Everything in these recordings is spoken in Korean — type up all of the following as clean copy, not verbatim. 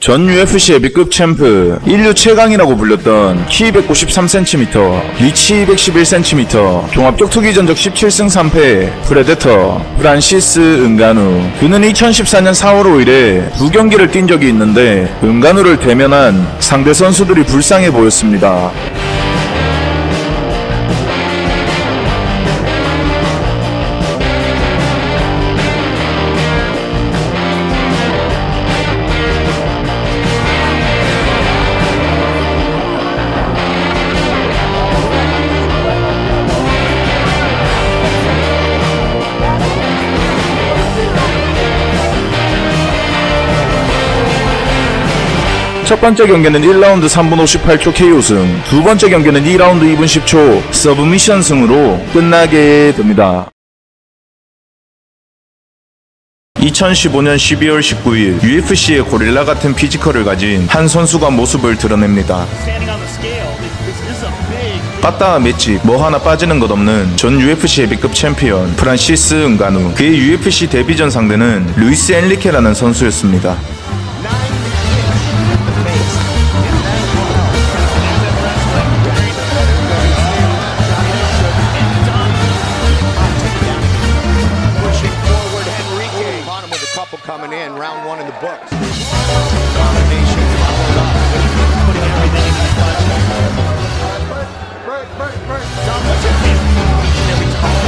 전 UFC 헤비급 챔프, 인류 최강이라고 불렸던 키 193cm, 리치 211cm, 종합격투기 전적 17승 3패, 프레데터, 프란시스 은가누. 그는 2014년 4월 5일에 두 경기를 뛴 적이 있는데 은가누를 대면한 상대 선수들이 불쌍해 보였습니다. 첫 번째 경기는 1라운드 3분 58초 KO승, 두 번째 경기는 2라운드 2분 10초 서브미션 승으로 끝나게 됩니다. 2015년 12월 19일 UFC의 고릴라 같은 피지컬을 가진 한 선수가 모습을 드러냅니다. 빠따 맷집 뭐 하나 빠지는 것 없는 전 UFC 헤비급 챔피언 프란시스 은가누. 그의 UFC 데뷔전 상대는 루이스 엔리케라는 선수였습니다. Coming in, round one in the books. Domination. Putting everything in that punch. Every time.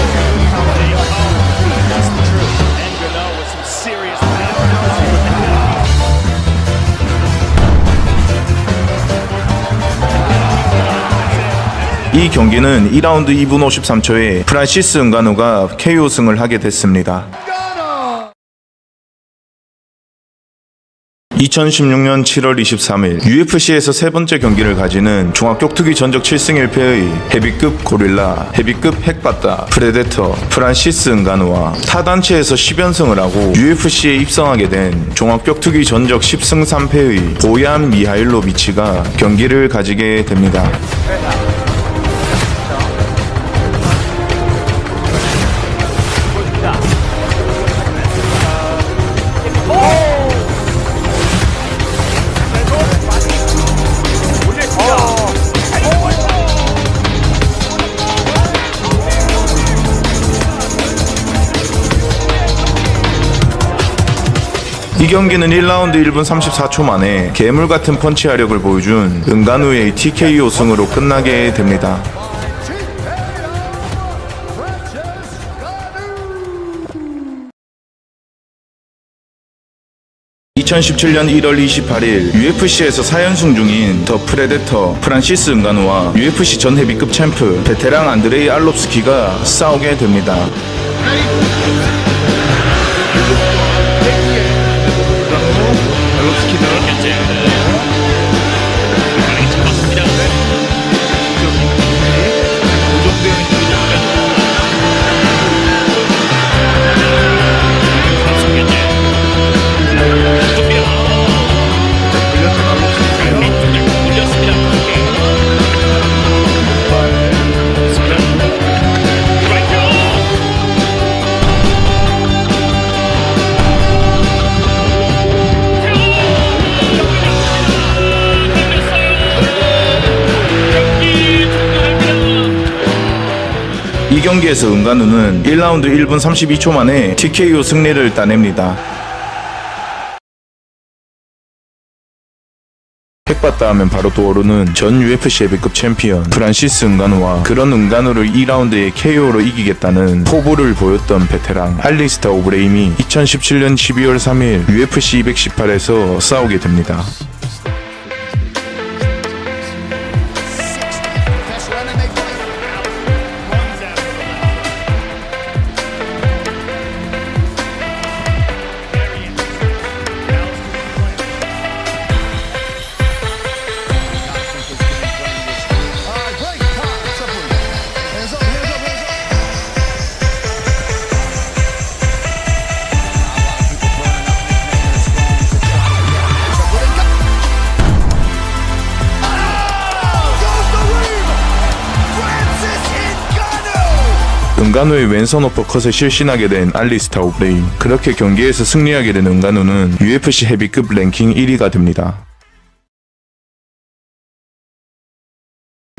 That's the truth. And Gano with some serious power. 이 경기는 2라운드 2분 53초에 프란시스 은가누가 KO승을 하게 됐습니다. 2016년 7월 23일 UFC에서 세 번째 경기를 가지는 종합격투기 전적 7승 1패의 헤비급 고릴라, 헤비급 핵바따, 프레데터, 프란시스 은가누와 타 단체에서 10연승을 하고 UFC에 입성하게 된 종합격투기 전적 10승 3패의 보얀 미하일로비치가 경기를 가지게 됩니다. 이 경기는 1라운드 1분 34초 만에 괴물같은 펀치화력을 보여준 은가누의 TKO 승으로 끝나게 됩니다. 2017년 1월 28일 UFC에서 4연승 중인 더 프레데터 프란시스 은가누와 UFC 전 헤비급 챔프 베테랑 안드레이 알롭스키가 싸우게 됩니다. 이 경기에서 은가누는 1라운드 1분 32초 만에 TKO 승리를 따냅니다. 핵받다 하면 바로 떠오르는 전 UFC 헤비급 챔피언 프란시스 은가누와 그런 은가누를 2라운드에 KO로 이기겠다는 포부를 보였던 베테랑 알리스타 오브레임이 2017년 12월 3일 UFC 218에서 싸우게 됩니다. 은간우의 왼손 어퍼컷을 실신하게 된 알리스타 오브레인. 그렇게 경기에서 승리하게 된 은간우는 UFC 헤비급 랭킹 1위가 됩니다.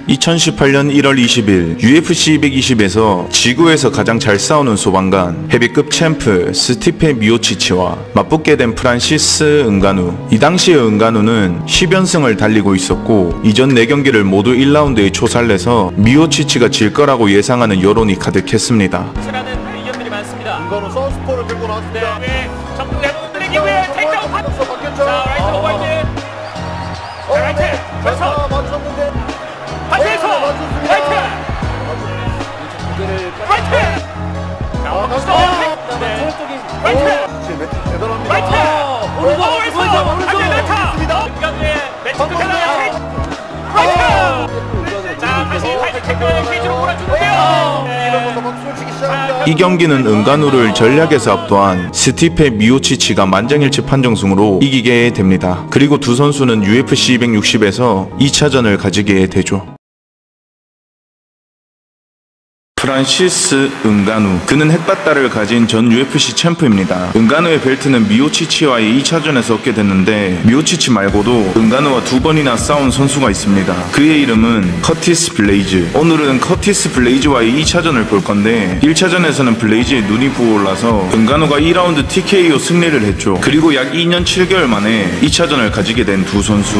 2018년 1월 20일 UFC 220에서 지구에서 가장 잘 싸우는 소방관 헤비급 챔프 스티페 미오치치와 맞붙게 된 프란시스 은가누. 이 당시의 은가누는 10연승을 달리고 있었고 이전 4경기를 모두 1라운드에 초살내서 미오치치가 질 거라고 예상하는 여론이 가득했습니다. 라는 의견들이 많습니다. 은간우 선수포를 들고 나왔습니다. 네, 정도 해보는 이후에 테이크다운 파. 바뀌었죠. 자, 라이트 오버헤드. 자, 라이트. 왼손. 맞췄는데 다시 왼손. 라이트. 라이트. 자, 다시 네. 라이트. 지금 매트 대단합니다. 라이트. 오른손. 다시 라이트. 은간우의 매트 끝나요. 라이트. 자, 다시 라이트 태클 케이지로 몰아주는데요. 이러면서 막 쏘치기 시작합니다. 이 경기는 은가누를 전략에서 압도한 스티페 미오치치가 만장일치 판정승으로 이기게 됩니다. 그리고 두 선수는 UFC 260에서 2차전을 가지게 되죠. 프란시스 은가누. 그는 핵바다를 가진 전 UFC 챔프입니다. 은가누의 벨트는 미오치치와의 2차전에서 얻게 됐는데 미오치치 말고도 은가누와 2번이나 싸운 선수가 있습니다. 그의 이름은 커티스 블레이즈. 오늘은 커티스 블레이즈와의 2차전을 볼 건데 1차전에서는 블레이즈의 눈이 부어올라서 은가누가 2라운드 TKO 승리를 했죠. 그리고 약 2년 7개월 만에 2차전을 가지게 된 두 선수.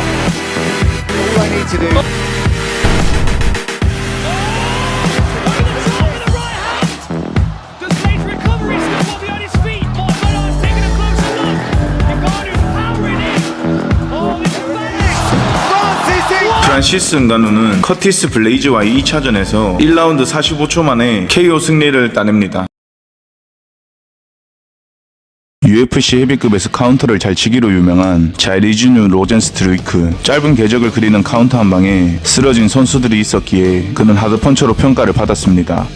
All I need to do. Does Blaze recover? He's still will be on his feet. Morgano's taking a closer look. Ngannou's powering in. Oh, this is bang! 프란시스 은가누는 커티스 블레이즈와의 2차전에서 1라운드 45초 만에 KO 승리를 따냅니다. UFC 헤비급에서 카운터를 잘 치기로 유명한 자이리즈뉴 로젠스트루이크. 짧은 궤적을 그리는 카운터 한 방에 쓰러진 선수들이 있었기에 그는 하드펀처로 평가를 받았습니다.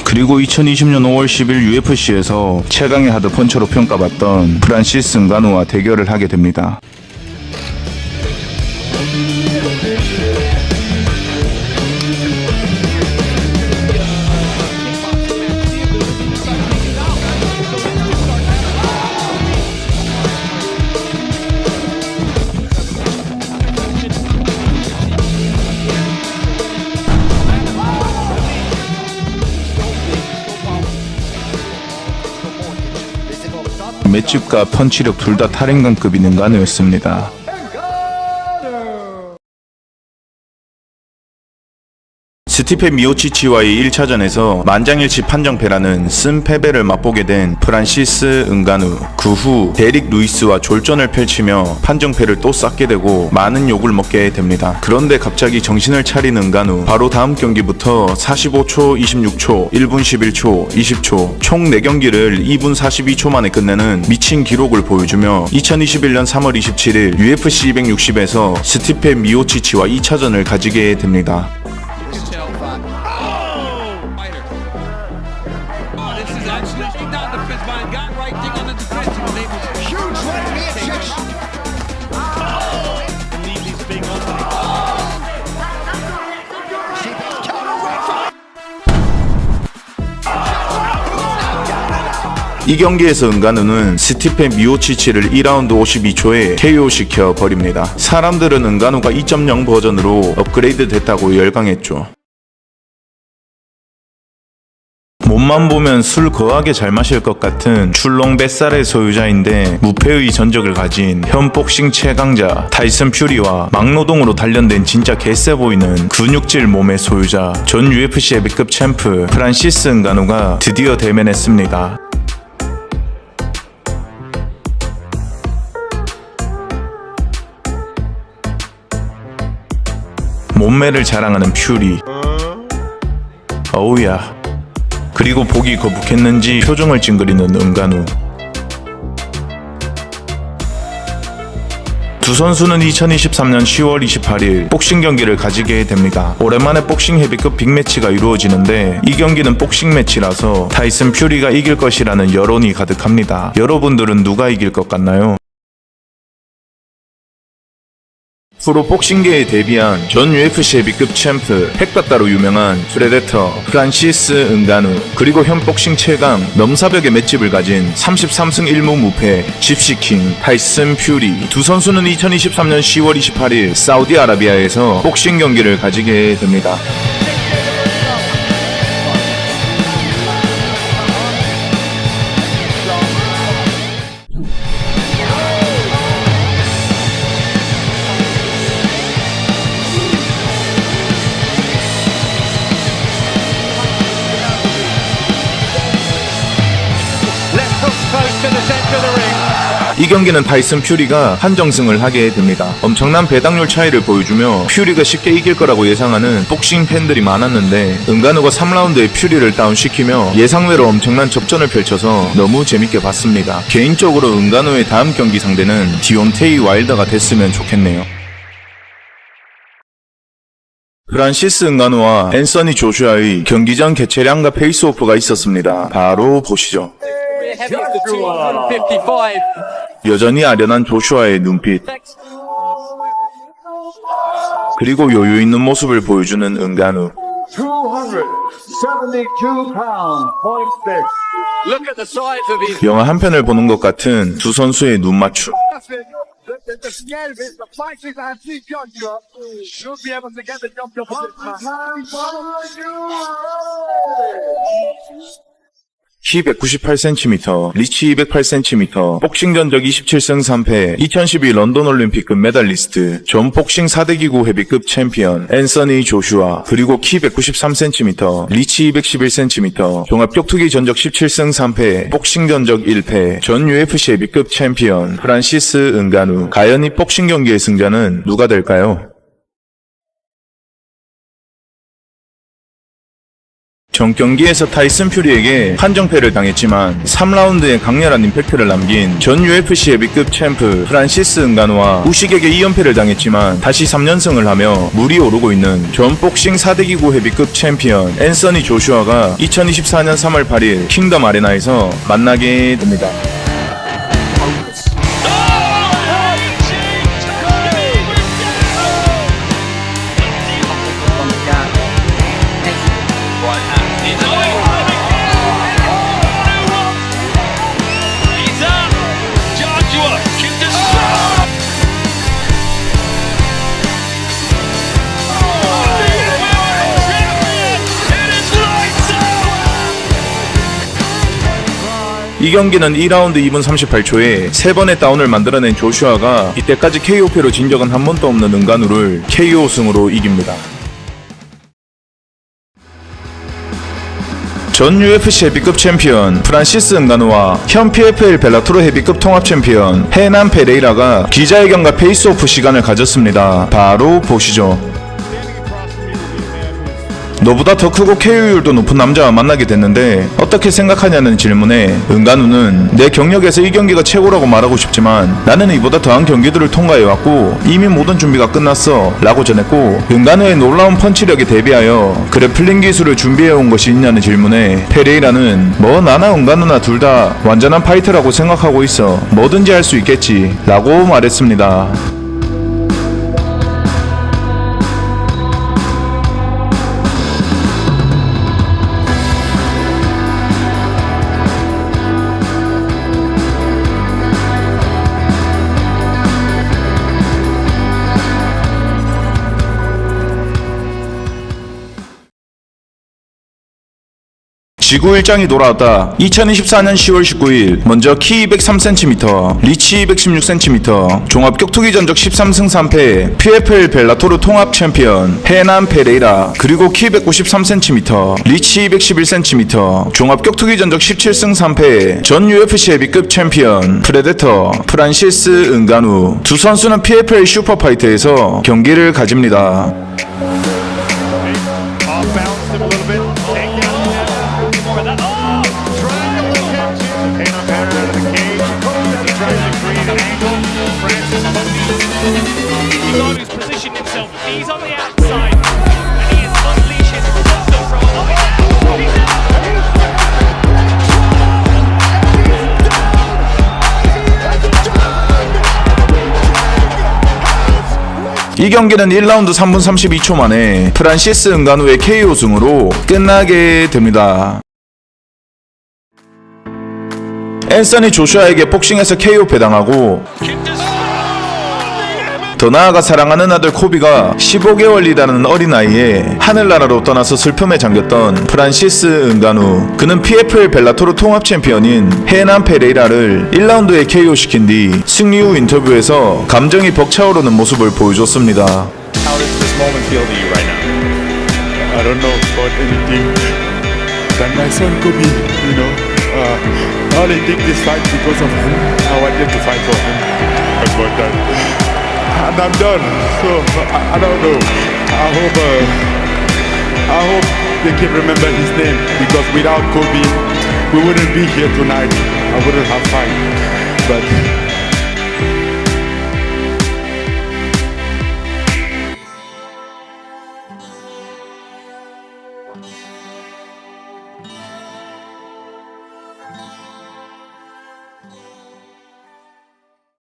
그리고 2020년 5월 10일 UFC에서 최강의 하드펀처로 평가받던 프란시스 은가누와 대결을 하게 됩니다. 맷집과 펀치력 둘 다 탈인간급인 은가누였습니다. 스티페 미오치치와의 1차전에서 만장일치 판정패라는 쓴 패배를 맛보게 된 프란시스 은가누. 그 후 데릭 루이스와 졸전을 펼치며 판정패를 또 쌓게 되고 많은 욕을 먹게 됩니다. 그런데 갑자기 정신을 차린 은가누. 바로 다음 경기부터 45초, 26초, 1분 11초, 20초 총 4경기를 2분 42초 만에 끝내는 미친 기록을 보여주며 2021년 3월 27일 UFC 260에서 스티페 미오치치와 2차전을 가지게 됩니다. This is actually not defense, but it got right thing on the defense. He was able to Huge right knee injection. leave these big openings. 이 경기에서 은가누는 스티페 미오치치를 2라운드 52초에 KO 시켜 버립니다. 사람들은 은가누가 2.0 버전으로 업그레이드 됐다고 열광했죠. 몸만 보면 술 거하게 잘 마실 것 같은 출렁 뱃살의 소유자인데 무패의 전적을 가진 현 복싱 최강자 타이슨 퓨리와 막노동으로 단련된 진짜 개쎄 보이는 근육질 몸의 소유자 전 UFC 헤비급 챔프 프란시스 은가누가 드디어 대면했습니다. 몸매를 자랑하는 퓨리. 어우야. 그리고 보기 거북했는지 표정을 찡그리는 은가누. 두 선수는 2023년 10월 28일 복싱 경기를 가지게 됩니다. 오랜만에 복싱 헤비급 빅매치가 이루어지는데 이 경기는 복싱 매치라서 타이슨 퓨리가 이길 것이라는 여론이 가득합니다. 여러분들은 누가 이길 것 같나요? 프로 복싱계에 데뷔한 전 UFC 헤비급 챔프 핵바다로 유명한 프레데터 프란시스 은가누, 그리고 현 복싱 최강 넘사벽의 맷집을 가진 33승 1무 무패 집시킹 타이슨 퓨리. 두 선수는 2023년 10월 28일 사우디아라비아에서 복싱 경기를 가지게 됩니다. Left hook close to the center of the ring. 이 경기는 타이슨 퓨리가 한정승을 하게 됩니다. 엄청난 배당률 차이를 보여주며 퓨리가 쉽게 이길 거라고 예상하는 복싱 팬들이 많았는데 은가누가 3라운드에 퓨리를 다운시키며 예상외로 엄청난 접전을 펼쳐서 너무 재밌게 봤습니다. 개인적으로 은가누의 다음 경기 상대는 디온테이 와일더가 됐으면 좋겠네요. 프란시스 은가누와 앤서니 조슈아의 경기 전 개최량과 페이스오프가 있었습니다. 바로 보시죠. 여전히 아련한 조슈아의 눈빛, 그리고 여유 있는 모습을 보여주는 은가누. 272 pounds, point six. Look at the size of his. 영화 한 편을 보는 것 같은 두 선수의 눈맞춤. The scale of it, the prices I see Joshua should be able to get the jump up at this 키 198cm, 리치 208cm, 복싱 전적 27승 3패, 2012 런던 올림픽 금메달리스트, 전 복싱 4대 기구 헤비급 챔피언 앤서니 조슈아, 그리고 키 193cm, 리치 211cm, 종합 격투기 전적 17승 3패, 복싱 전적 1패, 전 UFC 헤비급 챔피언 프란시스 은가누. 과연 이 복싱 경기의 승자는 누가 될까요? 전 경기에서 타이슨 퓨리에게 한정패를 당했지만 3라운드에 강렬한 임팩트를 남긴 전 UFC 헤비급 챔프 프란시스 은가누와 우식에게 2연패를 당했지만 다시 3연승을 하며 물이 오르고 있는 전 복싱 4대 기구 헤비급 챔피언 앤서니 조슈아가 2024년 3월 8일 킹덤 아레나에서 만나게 됩니다. 이 경기는 2라운드 2분 38초에 3번의 다운을 만들어낸 조슈아가 이때까지 KO패로 진 적은 한 번도 없는 은가누를 KO 승으로 이깁니다. 전 UFC 헤비급 챔피언 프란시스 은가누와 현 PFL 벨라토르 헤비급 통합 챔피언 헤난 페레이라가 기자회견과 페이스오프 시간을 가졌습니다. 바로 보시죠. 너보다 더 크고 KO율도 높은 남자와 만나게 됐는데 어떻게 생각하냐는 질문에 은가누는 내 경력에서 이 경기가 최고라고 말하고 싶지만 나는 이보다 더한 경기들을 통과해왔고 이미 모든 준비가 끝났어 라고 전했고, 은가누의 놀라운 펀치력에 대비하여 그래플링 기술을 준비해온 것이 있냐는 질문에 페레이라는 뭐 나나 은가누나 둘 다 완전한 파이터라고 생각하고 있어, 뭐든지 할 수 있겠지 라고 말했습니다. 지구 일장이 돌아왔다. 2024년 10월 19일 먼저 키 203cm, 리치 216cm, 종합 격투기 전적 13승 3패, PFL 벨라토르 통합 챔피언 헤난 페레이라, 그리고 키 193cm, 리치 211cm, 종합 격투기 전적 17승 3패, 전 UFC 헤비급 챔피언 프레데터 프란시스 은가누. 두 선수는 PFL 슈퍼파이터에서 경기를 가집니다. Bounced him a little bit. Take down the triangle attempt. Hannah Parrott out of the cage. He tries to create an angle. Francis himself. He's on the outside, and he is unleashing Boston from. Oh, he's out. 이 경기는 1라운드 3분 32초 만에 프란시스 은가누의 KO 승으로 끝나게 됩니다. 앤서니 조슈아에게 복싱에서 KO 배당하고 더 나아가 사랑하는 아들 코비가 15개월이라는 어린아이에 하늘나라로 떠나서 슬픔에 잠겼던 프란시스 은가누. 그는 PFL 벨라토르 통합 챔피언인 헤난 페레이라를 1라운드에 KO시킨 뒤 승리 후 인터뷰에서 감정이 벅차오르는 모습을 보여줬습니다. How does this moment feel to you right now? I don't know about anything than my son Kobe, you know. I only did this fight because of him. I wanted to fight for him. But and I'm done. So I don't know. I hope they can remember his name, because without Kobe, we wouldn't be here tonight. I wouldn't have fight. But